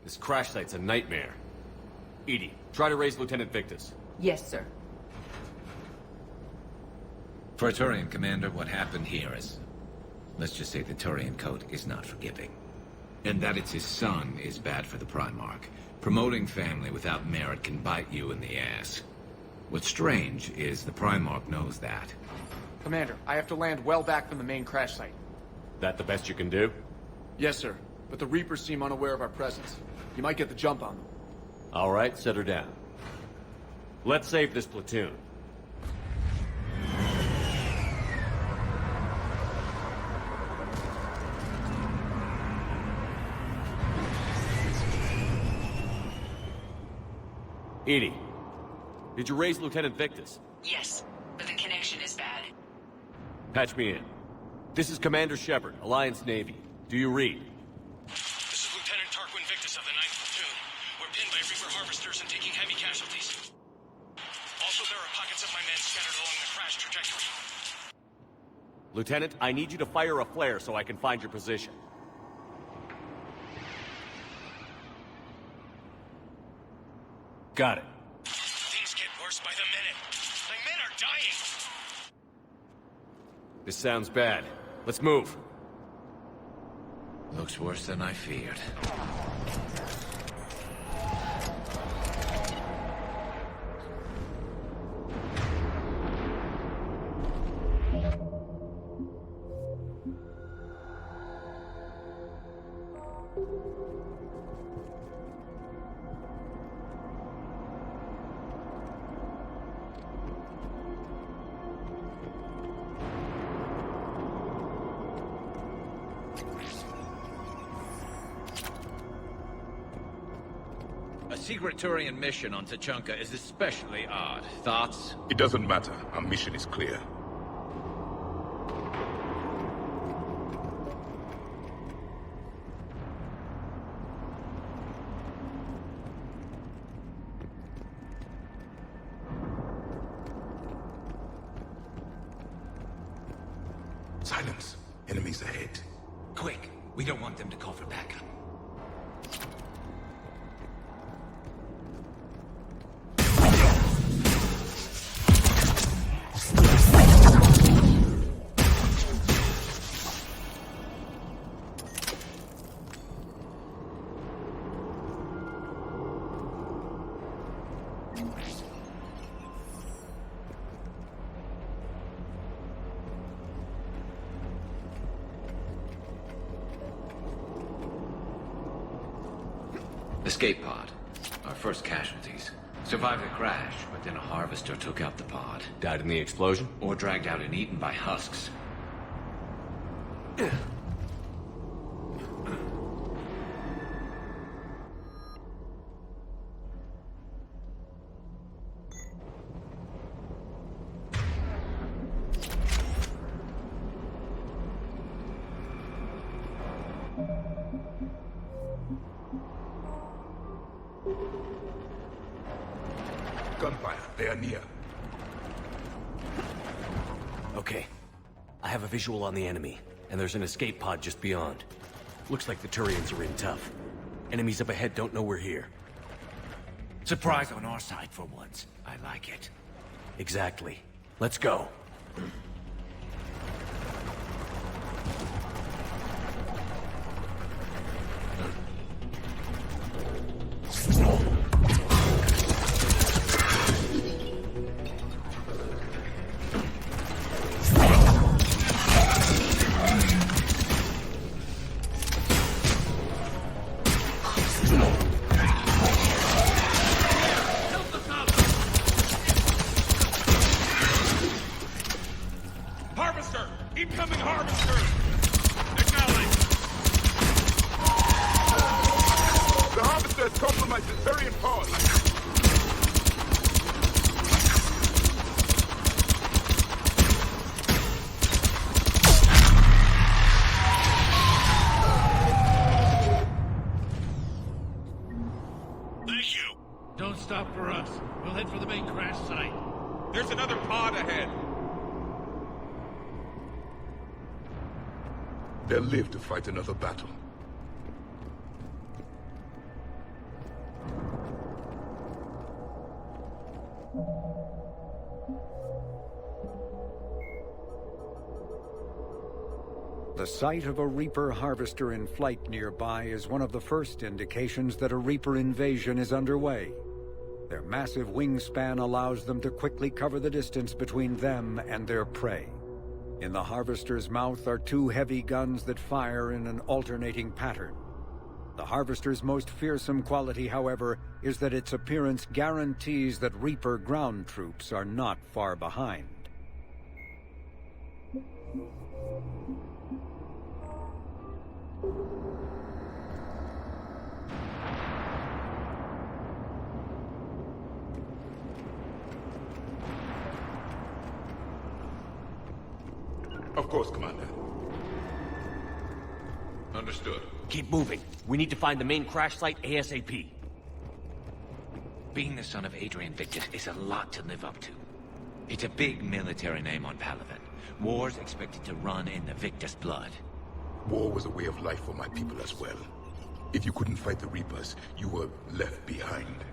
This crash site's a nightmare. Edie, try to raise Lieutenant Victus. Yes, sir. For a Turian commander, what happened here is... let's just say the Turian code is not forgiving. And that it's his son is bad for the Primarch. Promoting family without merit can bite you in the ass. What's strange is the Primarch knows that. Commander, I have to land well back from the main crash site. That the best you can do? Yes, sir. But the Reapers seem unaware of our presence. You might get the jump on them. All right, set her down. Let's save this platoon. Edie, did you raise Lieutenant Victus? Yes, but the connection is bad. Patch me in. This is Commander Shepard, Alliance Navy. Do you read? This is Lieutenant Tarquin Victus of the 9th Platoon. We're pinned by Reaper harvesters and taking heavy casualties. Also, there are pockets of my men scattered along the crash trajectory. Lieutenant, I need you to fire a flare so I can find your position. Got it. Things get worse by the minute. My men are dying! This sounds bad. Let's move. Looks worse than I feared. secret Turian mission on Tachanka is especially odd. Thoughts? It doesn't matter. Our mission is clear. Silence. Enemies ahead. Quick! We don't want them to call for backup. Escape pod. Our first casualties. Survived the crash, but then a harvester took out the pod. Died in the explosion? Or dragged out and eaten by husks. Gunfire. They are near. Okay. I have a visual on the enemy, and there's an escape pod just beyond. Looks like the Turians are in tough. Enemies up ahead don't know we're here. Surprise on our side for once. I like it. Exactly. Let's go. Harvester! Incoming harvester! Acknowledge! The harvester has compromised his very power line. Thank you! Don't stop for us. We'll head for the main crash site. There's another pod ahead! They'll live to fight another battle. The sight of a Reaper harvester in flight nearby is one of the first indications that a Reaper invasion is underway. Their massive wingspan allows them to quickly cover the distance between them and their prey. In the harvester's mouth are two heavy guns that fire in an alternating pattern. The harvester's most fearsome quality, however, is that its appearance guarantees that Reaper ground troops are not far behind. Of course, Commander. Understood. Keep moving. We need to find the main crash site ASAP. Being the son of Adrian Victus is a lot to live up to. It's a big military name on Palaven. War's expected to run in the Victus blood. War was a way of life for my people as well. If you couldn't fight the Reapers, you were left behind.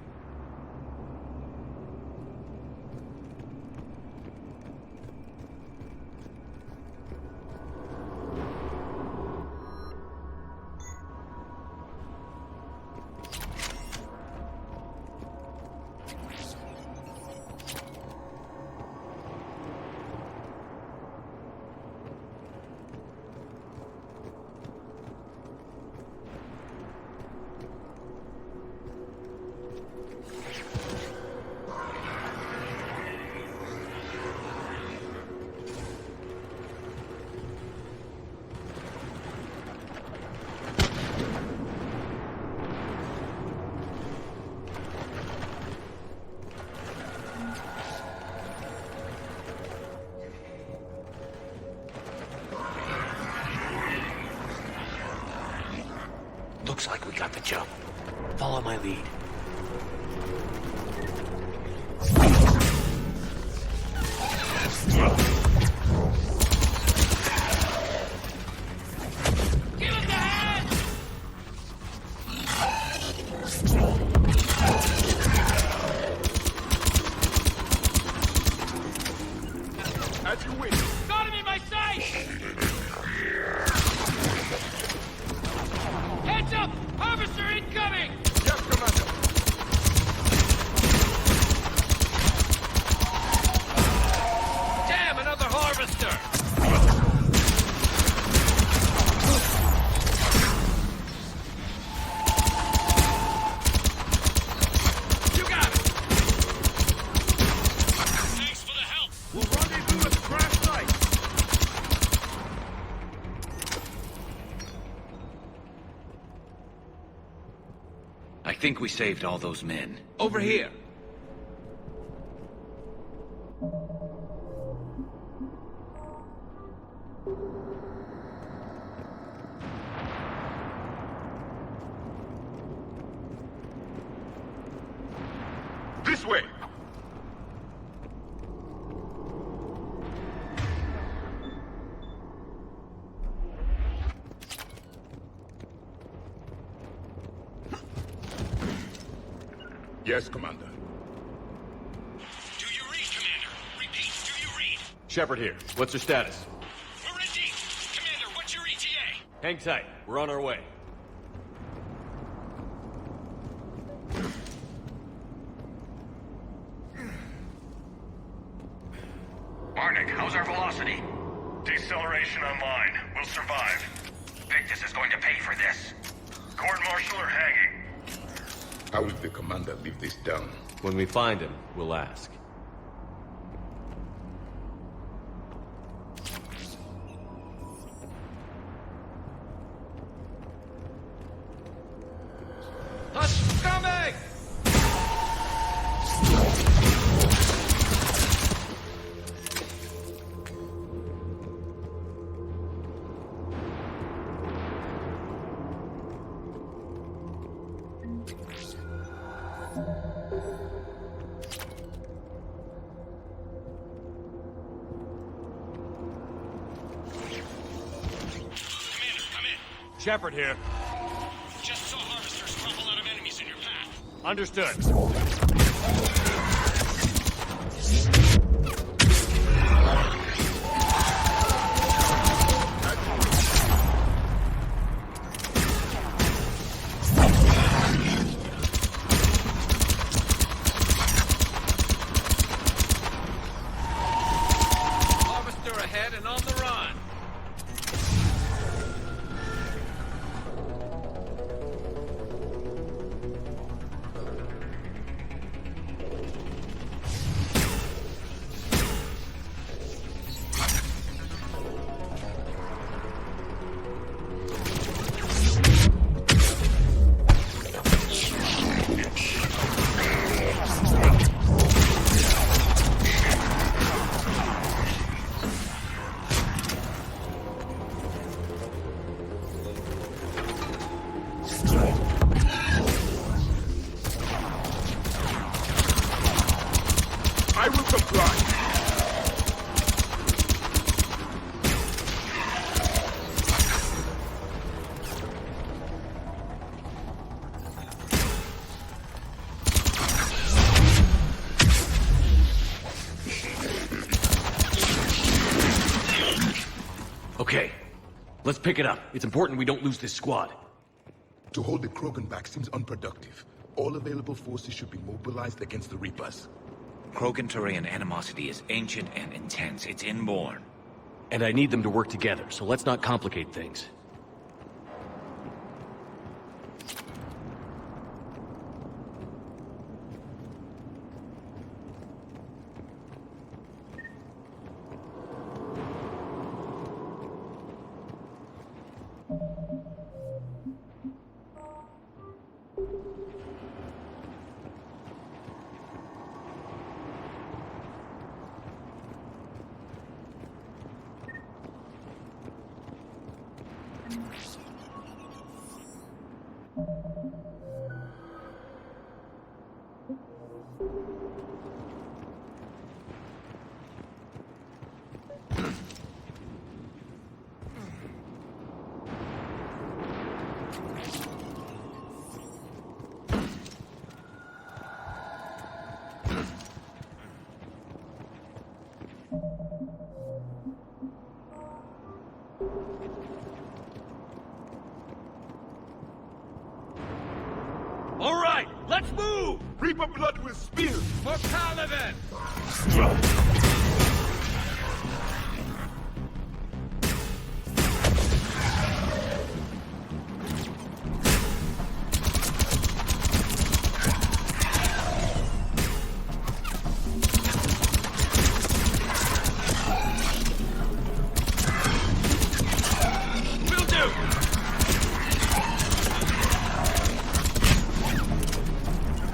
jump. Follow my lead. As you wish. Got him in my sight! Heads up! Harvester incoming! Yes, Commander. Damn, another harvester! You got it! Thanks for the help. We'll rendezvous at the crash site! I think we saved all those men. Over here! This way. Yes, Commander. Do you read, Commander? Repeat, do you read? Shepard here. What's your status? We're in deep. Commander, what's your ETA? Hang tight. We're on our way. Arnik, how's our velocity? Deceleration online. We'll survive. Victus is going to pay for this. Court-martial or hanging? How will the Commander leave this down? When we find him, we'll ask. Hush coming! Commander, come in. Shepard here. Just saw harvesters crumple out of enemies in your path. Understood. Harvester ahead and on the run! I will comply. Okay. Let's pick it up. It's important we don't lose this squad. To hold the Krogan back seems unproductive. All available forces should be mobilized against the Reapers. Krogan-Turian animosity is ancient and intense. It's inborn. And I need them to work together, so let's not complicate things. blood will spill! For Paladin!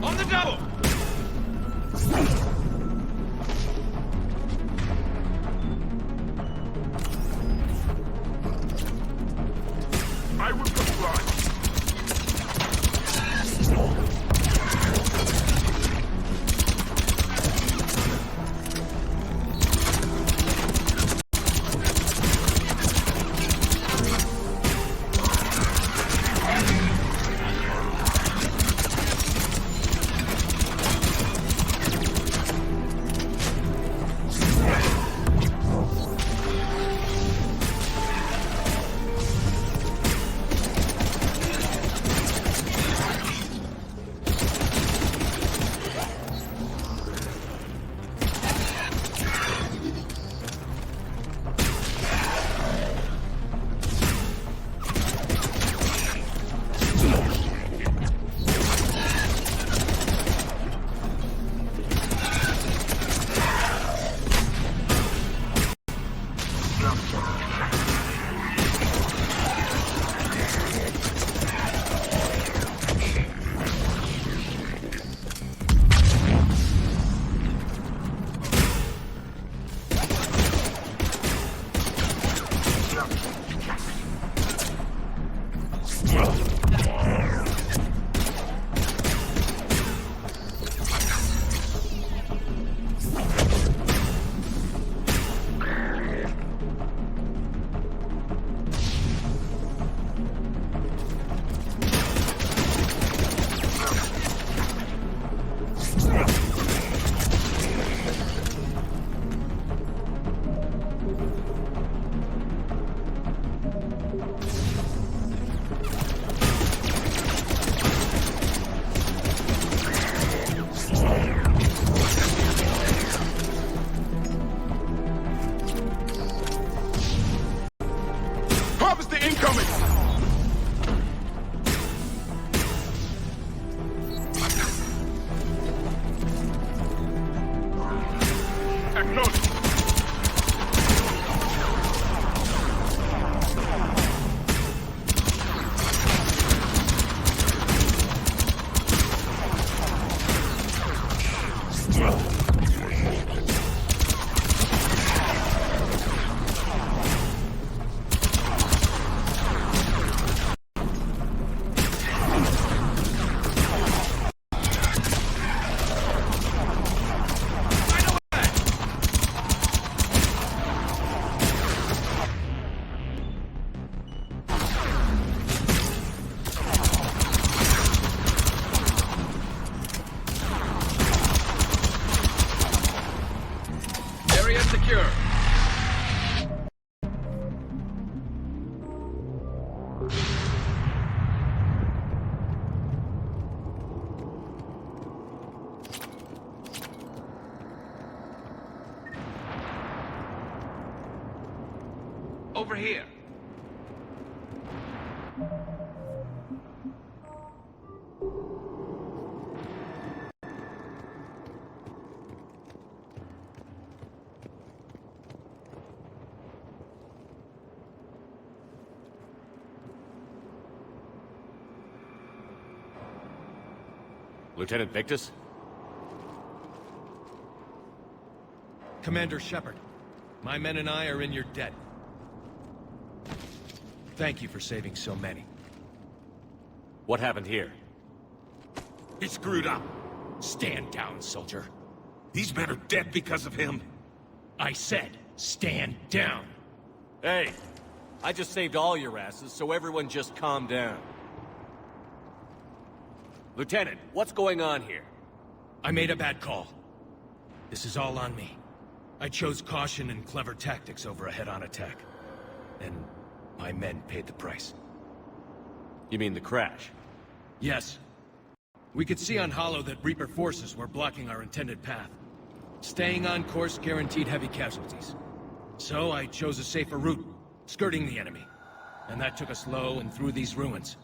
On the double! I will comply! Harvester incoming! Acknowledge! Area secure. Over here. Lieutenant Victus? Commander Shepard, my men and I are in your debt. Thank you for saving so many. What happened here? He screwed up. Stand down, soldier. These men are dead because of him. I said, stand down. Hey, I just saved all your asses, so everyone just calm down. Lieutenant, what's going on here? I made a bad call. This is all on me. I chose caution and clever tactics over a head-on attack. And my men paid the price. You mean the crash? Yes. We could see on Hollow that Reaper forces were blocking our intended path. Staying on course guaranteed heavy casualties. So I chose a safer route, skirting the enemy. And that took us low and through these ruins.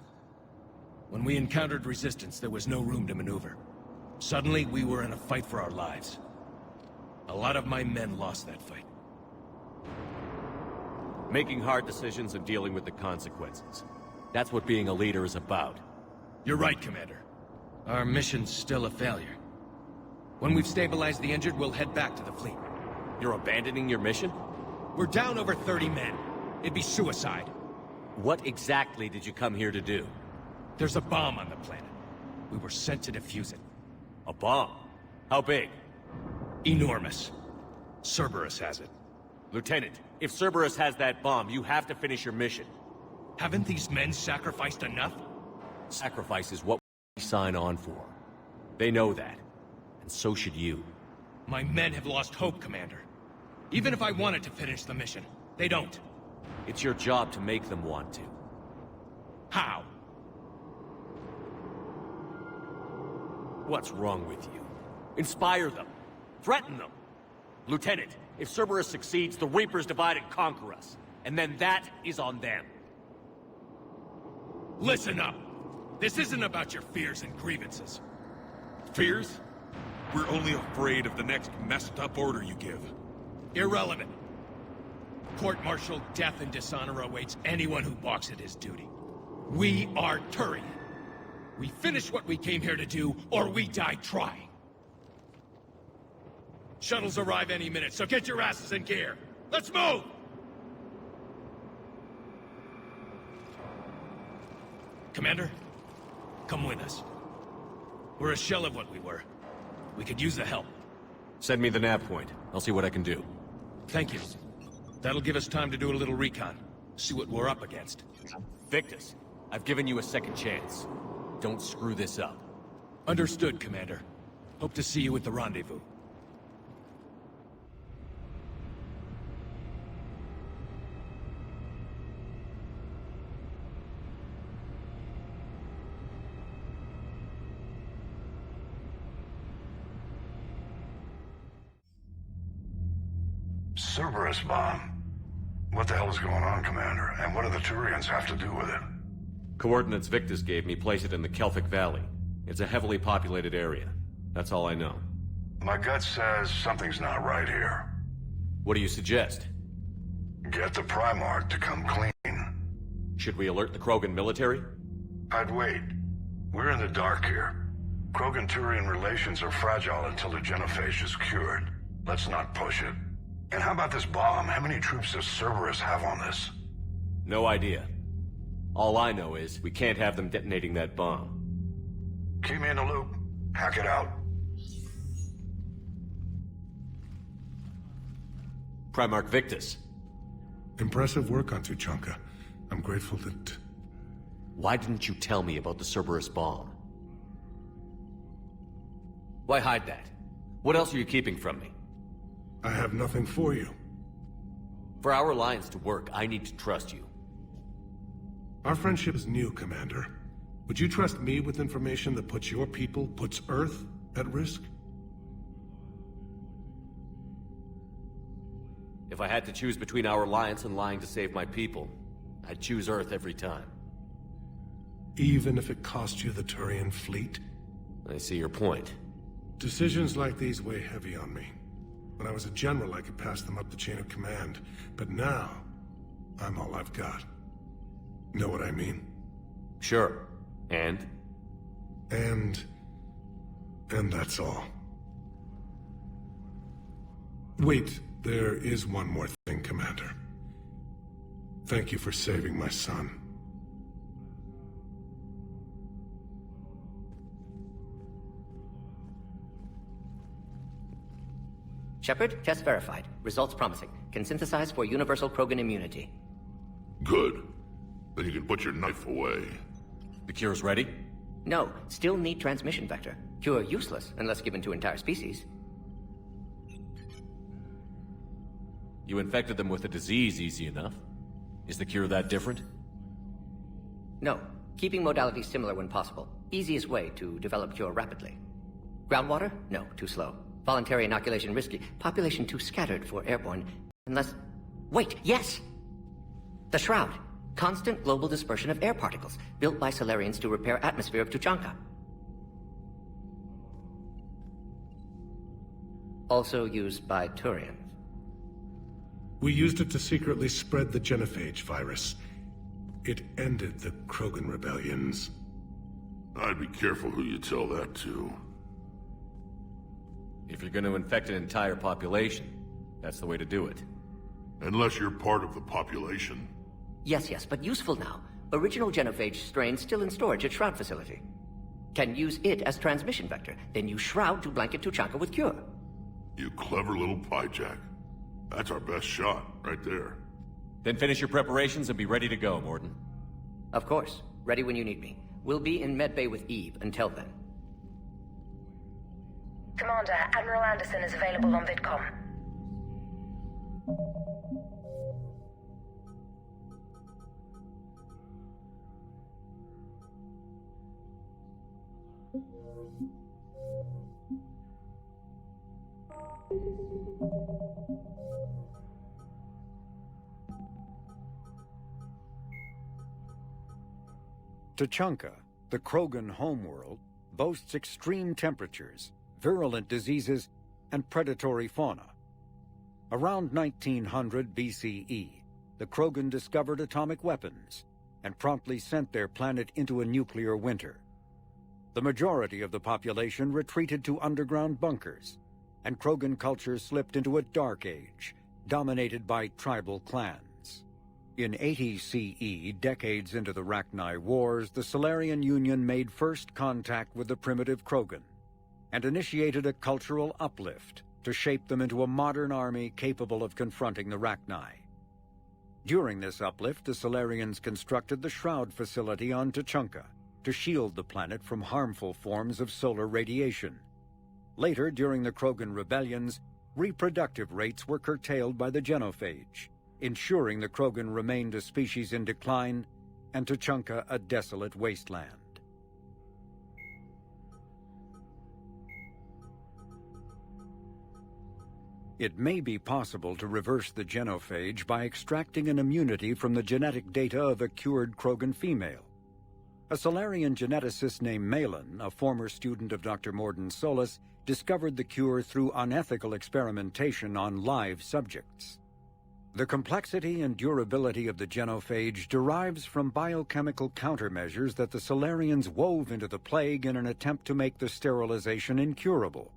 When we encountered resistance, there was no room to maneuver. Suddenly, we were in a fight for our lives. A lot of my men lost that fight. Making hard decisions and dealing with the consequences. That's what being a leader is about. You're right, Commander. Our mission's still a failure. When we've stabilized the injured, we'll head back to the fleet. You're abandoning your mission? We're down over 30 men. It'd be suicide. What exactly did you come here to do? There's a bomb on the planet. We were sent to defuse it. A bomb? How big? Enormous. Cerberus has it. Lieutenant, if Cerberus has that bomb, you have to finish your mission. Haven't these men sacrificed enough? Sacrifice is what we sign on for. They know that. And so should you. My men have lost hope, Commander. Even if I wanted to finish the mission, they don't. It's your job to make them want to. How? What's wrong with you? Inspire them. Threaten them. Lieutenant, if Cerberus succeeds, the Reapers divide and conquer us. And then that is on them. Listen up! This isn't about your fears and grievances. Fears? We're only afraid of the next messed up order you give. Irrelevant. Court-martial death and dishonor awaits anyone who balks at his duty. We are Turian. We finish what we came here to do, or we die trying. Shuttles arrive any minute, so get your asses in gear. Let's move! Commander, come with us. We're a shell of what we were. We could use the help. Send me the nav point. I'll see what I can do. Thank you. That'll give us time to do a little recon. See what we're up against. Victus, I've given you a second chance. Don't screw this up. Understood, Commander. Hope to see you at the rendezvous. Cerberus bomb. What the hell is going on, Commander? And what do the Turians have to do with it? Coordinates Victus gave me place it in the Kelphic Valley. It's a heavily populated area. That's all I know. My gut says something's not right here. What do you suggest? Get the Primarch to come clean. Should we alert the Krogan military? I'd wait. We're in the dark here. Krogan-Turian relations are fragile until the genophage is cured. Let's not push it. And how about this bomb? How many troops does Cerberus have on this? No idea. All I know is we can't have them detonating that bomb. Keep me in the loop. Hack it out. Primarch Victus. Impressive work on Tuchanka. I'm grateful that... Why didn't you tell me about the Cerberus bomb? Why hide that? What else are you keeping from me? I have nothing for you. For our alliance to work, I need to trust you. Our friendship is new, Commander. Would you trust me with information that puts your people, puts Earth, at risk? If I had to choose between our alliance and lying to save my people, I'd choose Earth every time. Even if it cost you the Turian fleet? I see your point. Decisions like these weigh heavy on me. When I was a general, I could pass them up the chain of command. But now, I'm all I've got. Know what I mean? Sure. And? And that's all. Wait, there is one more thing, Commander. Thank you for saving my son. Shepard, test verified. Results promising. Can synthesize for universal Krogan immunity. Good. Then you can put your knife away. The cure's ready? No, still need transmission vector. Cure useless unless given to entire species. You infected them with a disease easy enough. Is the cure that different? No, keeping modalities similar when possible. Easiest way to develop cure rapidly. Groundwater? No, too slow. Voluntary inoculation risky. Population too scattered for airborne. Unless... Wait, yes! The Shroud. Constant global dispersion of air particles, built by Solarians to repair atmosphere of Tuchanka. Also used by Turians. We used it to secretly spread the genophage virus. It ended the Krogan rebellions. I'd be careful who you tell that to. If you're going to infect an entire population, that's the way to do it. Unless you're part of the population. Yes, but useful now. Original genophage strain still in storage at Shroud facility. Can use it as transmission vector, then use Shroud to blanket Tuchanka with cure. You clever little pyjack. That's our best shot, right there. Then finish your preparations and be ready to go, Morden. Of course. Ready when you need me. We'll be in medbay with Eve until then. Commander, Admiral Anderson is available on VidCom. Tuchanka, the Krogan homeworld, boasts extreme temperatures, virulent diseases, and predatory fauna. Around 1900 BCE, the Krogan discovered atomic weapons and promptly sent their planet into a nuclear winter. The majority of the population retreated to underground bunkers, and Krogan culture slipped into a dark age, dominated by tribal clans. In 80 CE, decades into the Rachni Wars, the Solarian Union made first contact with the primitive Krogan and initiated a cultural uplift to shape them into a modern army capable of confronting the Rachni. During this uplift, the Solarians constructed the Shroud facility on Tuchanka to shield the planet from harmful forms of solar radiation. Later, during the Krogan rebellions, reproductive rates were curtailed by the genophage, ensuring the Krogan remained a species in decline and Tuchanka a desolate wasteland. It may be possible to reverse the genophage by extracting an immunity from the genetic data of a cured Krogan female. A Solarian geneticist named Malin, a former student of Dr. Morden Solis, discovered the cure through unethical experimentation on live subjects. The complexity and durability of the genophage derives from biochemical countermeasures that the Solarians wove into the plague in an attempt to make the sterilization incurable.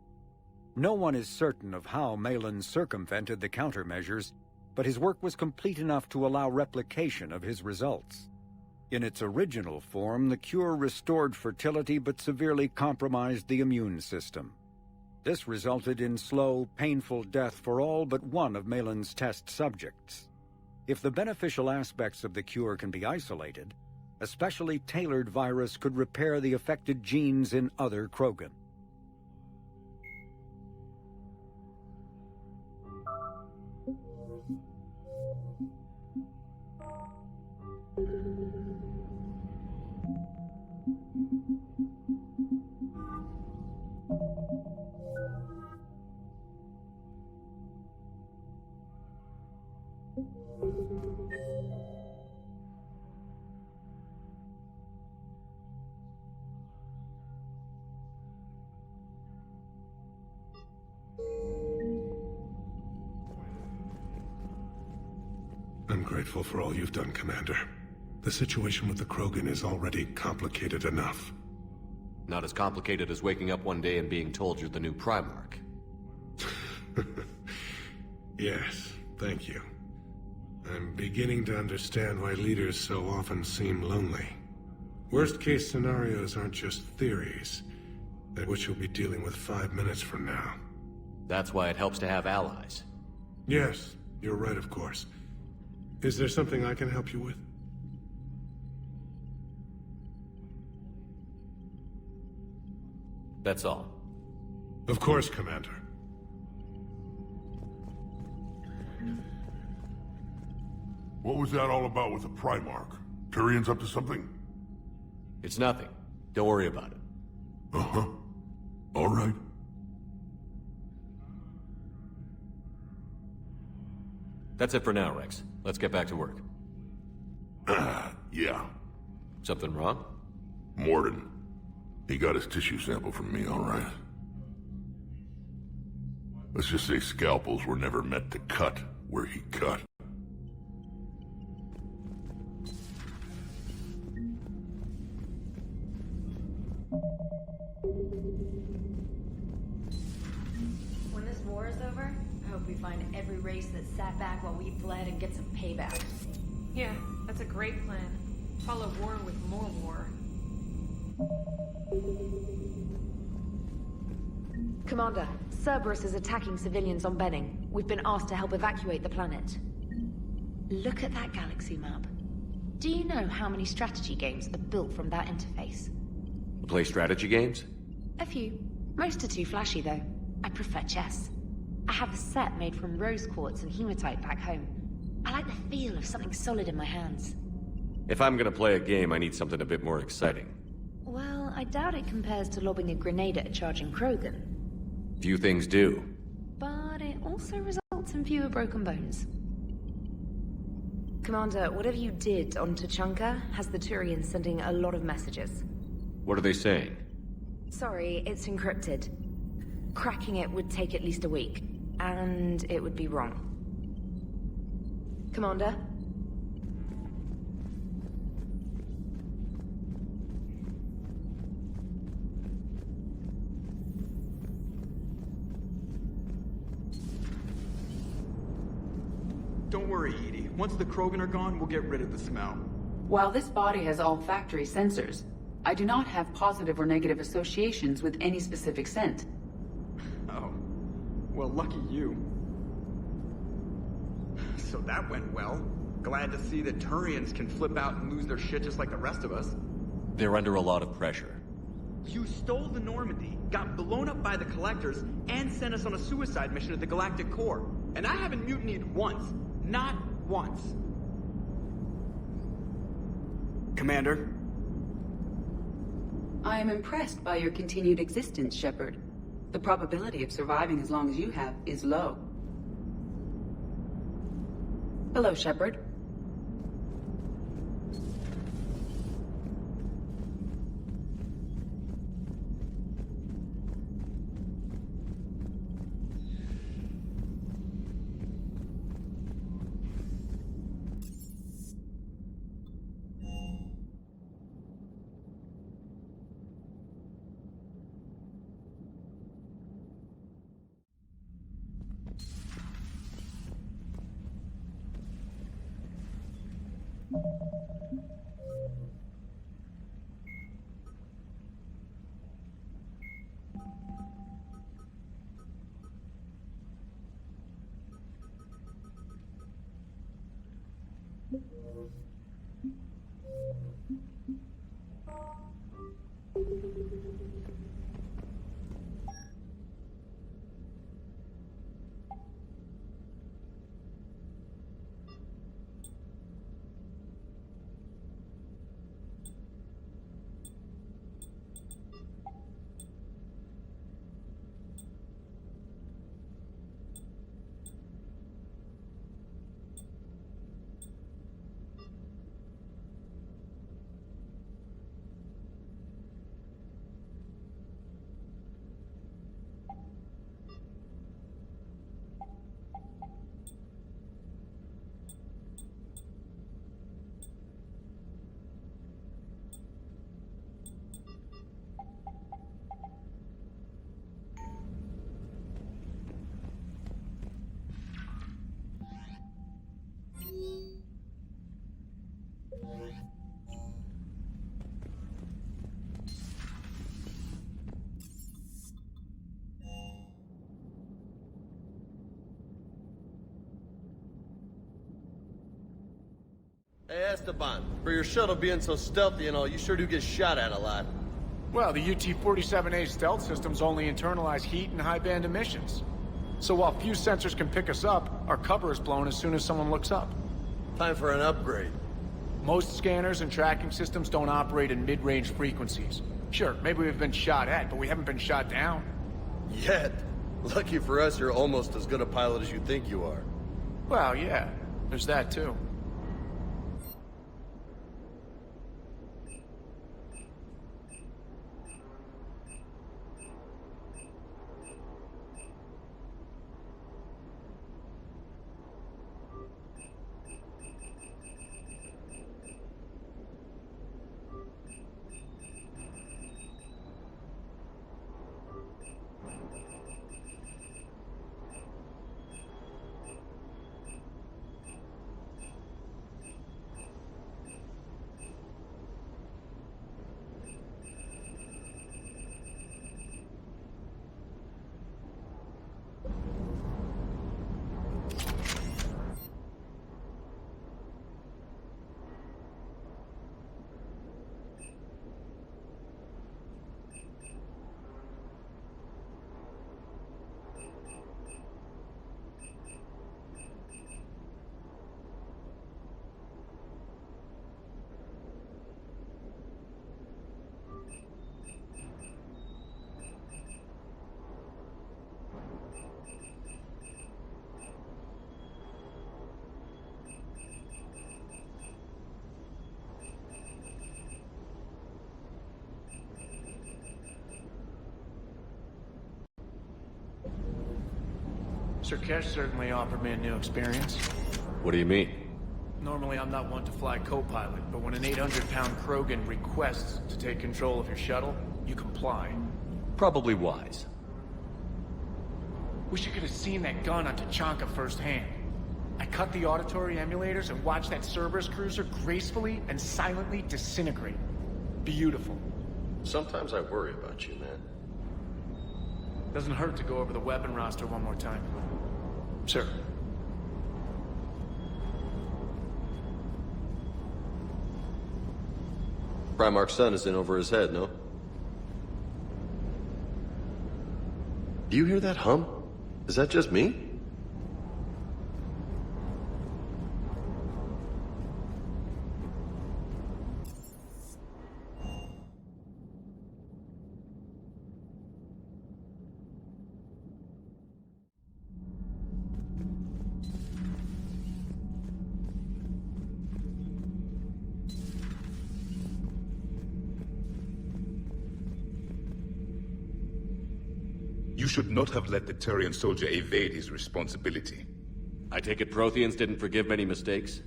No one is certain of how Malin circumvented the countermeasures, but his work was complete enough to allow replication of his results. In its original form, the cure restored fertility but severely compromised the immune system. This resulted in slow, painful death for all but one of Malin's test subjects. If the beneficial aspects of the cure can be isolated, a specially tailored virus could repair the affected genes in other Krogan. I'm grateful for all you've done, Commander. The situation with the Krogan is already complicated enough. Not as complicated as waking up one day and being told you're the new Primarch. Yes, thank you. I'm beginning to understand why leaders so often seem lonely. Worst-case scenarios aren't just theories, which you'll be dealing with 5 minutes from now. That's why it helps to have allies. Yes, you're right, of course. Is there something I can help you with? That's all. Of course, Commander. What was that all about with the Primarch? Turian's up to something? It's nothing. Don't worry about it. Uh-huh. All right. That's it for now, Rex. Let's get back to work. Yeah. Something wrong? Morden. He got his tissue sample from me, all right. Let's just say scalpels were never meant to cut where he cut. When this war is over, I hope we find every race that sat back while we fled and get some payback. Yeah, that's a great plan. Follow war with more war. Commander, Cerberus is attacking civilians on Benning. We've been asked to help evacuate the planet. Look at that galaxy map. Do you know how many strategy games are built from that interface? Play strategy games? A few. Most are too flashy, though. I prefer chess. I have a set made from rose quartz and hematite back home. I like the feel of something solid in my hands. If I'm gonna play a game, I need something a bit more exciting. Well, I doubt it compares to lobbing a grenade at a charging Krogan. Few things do. But it also results in fewer broken bones. Commander, whatever you did on Tuchanka has the Turians sending a lot of messages. What are they saying? Sorry, it's encrypted. Cracking it would take at least a week, and it would be wrong. Commander? Don't worry, Edie. Once the Krogan are gone, we'll get rid of the smell. While this body has all factory sensors, I do not have positive or negative associations with any specific scent. Oh. Well, lucky you. So that went well. Glad to see that Turians can flip out and lose their shit just like the rest of us. They're under a lot of pressure. You stole the Normandy, got blown up by the Collectors, and sent us on a suicide mission at the Galactic Core. And I haven't mutinied once. Not once. Commander? I am impressed by your continued existence, Shepard. The probability of surviving as long as you have is low. Hello, Shepard. Hey, Esteban, for your shuttle being so stealthy and all, you sure do get shot at a lot. Well, the UT-47A stealth systems only internalize heat and high-band emissions. So while few sensors can pick us up, our cover is blown as soon as someone looks up. Time for an upgrade. Most scanners and tracking systems don't operate in mid-range frequencies. Sure, maybe we've been shot at, but we haven't been shot down. Yet. Lucky for us, you're almost as good a pilot as you think you are. Well, yeah. There's that, too. Sir Kesh certainly offered me a new experience. What do you mean? Normally I'm not one to fly co-pilot, but when an 800-pound Krogan requests to take control of your shuttle, you comply. Probably wise. Wish you could have seen that gun on Tachanka firsthand. I cut the auditory emulators and watched that Cerberus cruiser gracefully and silently disintegrate. Beautiful. Sometimes I worry about you, man. Doesn't hurt to go over the weapon roster one more time. Sir. Primarch's son is in over his head, no? Do you hear that hum? Is that just me? You should not have let the Turian soldier evade his responsibility. I take it Protheans didn't forgive many mistakes?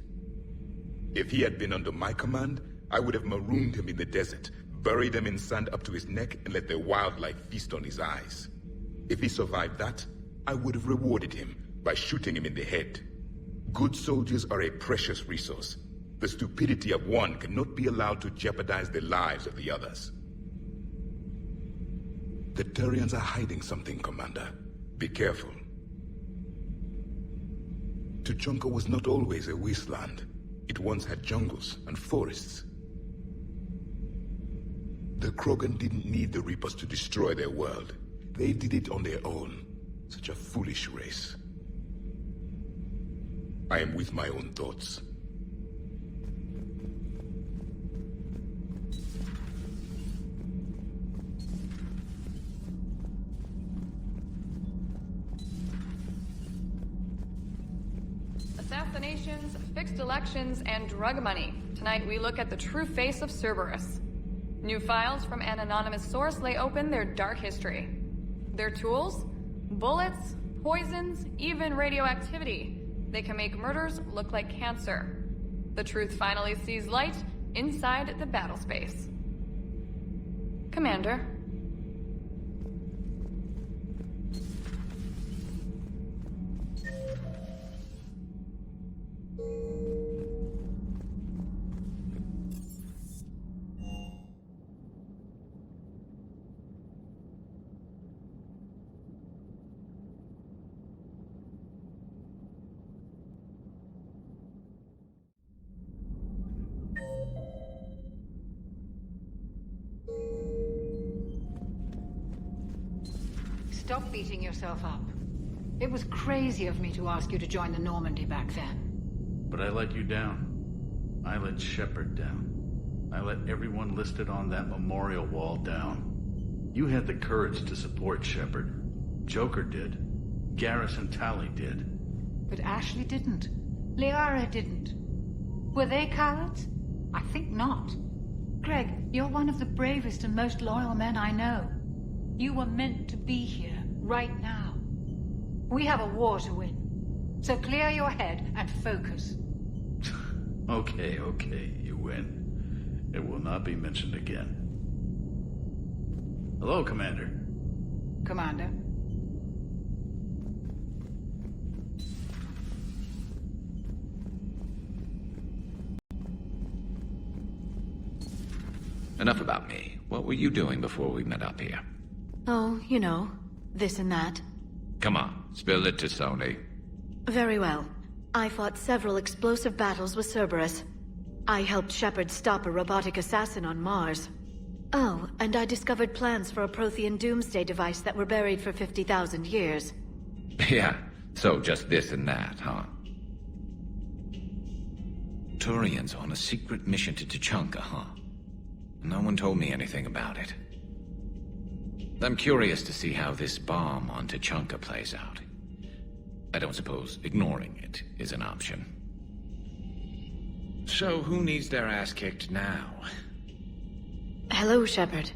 If he had been under my command, I would have marooned him in the desert, buried him in sand up to his neck, and let the wildlife feast on his eyes. If he survived that, I would have rewarded him by shooting him in the head. Good soldiers are a precious resource. The stupidity of one cannot be allowed to jeopardize the lives of the others. The Turians are hiding something, Commander. Be careful. Tuchanka was not always a wasteland. It once had jungles and forests. The Krogan didn't need the Reapers to destroy their world. They did it on their own. Such a foolish race. I am with my own thoughts. Assassinations, fixed elections, and drug money. Tonight we look at the true face of Cerberus. New files from an anonymous source lay open their dark history. Their tools? Bullets, poisons, even radioactivity. They can make murders look like cancer. The truth finally sees light inside the battle space. Commander. Stop beating yourself up. It was crazy of me to ask you to join the Normandy back then. But I let you down. I let Shepard down. I let everyone listed on that memorial wall down. You had the courage to support Shepard. Joker did. Garrus and Tali did. But Ashley didn't. Liara didn't. Were they cowards? I think not. Greg, you're one of the bravest and most loyal men I know. You were meant to be here, right now. We have a war to win. So clear your head and focus. Okay, you win. It will not be mentioned again. Hello, Commander. Commander. Enough about me. What were you doing before we met up here? Oh, you know, this and that. Come on, spill it to Sony. Very well. I fought several explosive battles with Cerberus. I helped Shepard stop a robotic assassin on Mars. Oh, and I discovered plans for a Prothean doomsday device that were buried for 50,000 years. Yeah, so just this and that, huh? Turian's on a secret mission to Tuchanka, huh? No one told me anything about it. I'm curious to see how this bomb on Tuchanka plays out. I don't suppose ignoring it is an option. So who needs their ass kicked now? Hello, Shepard.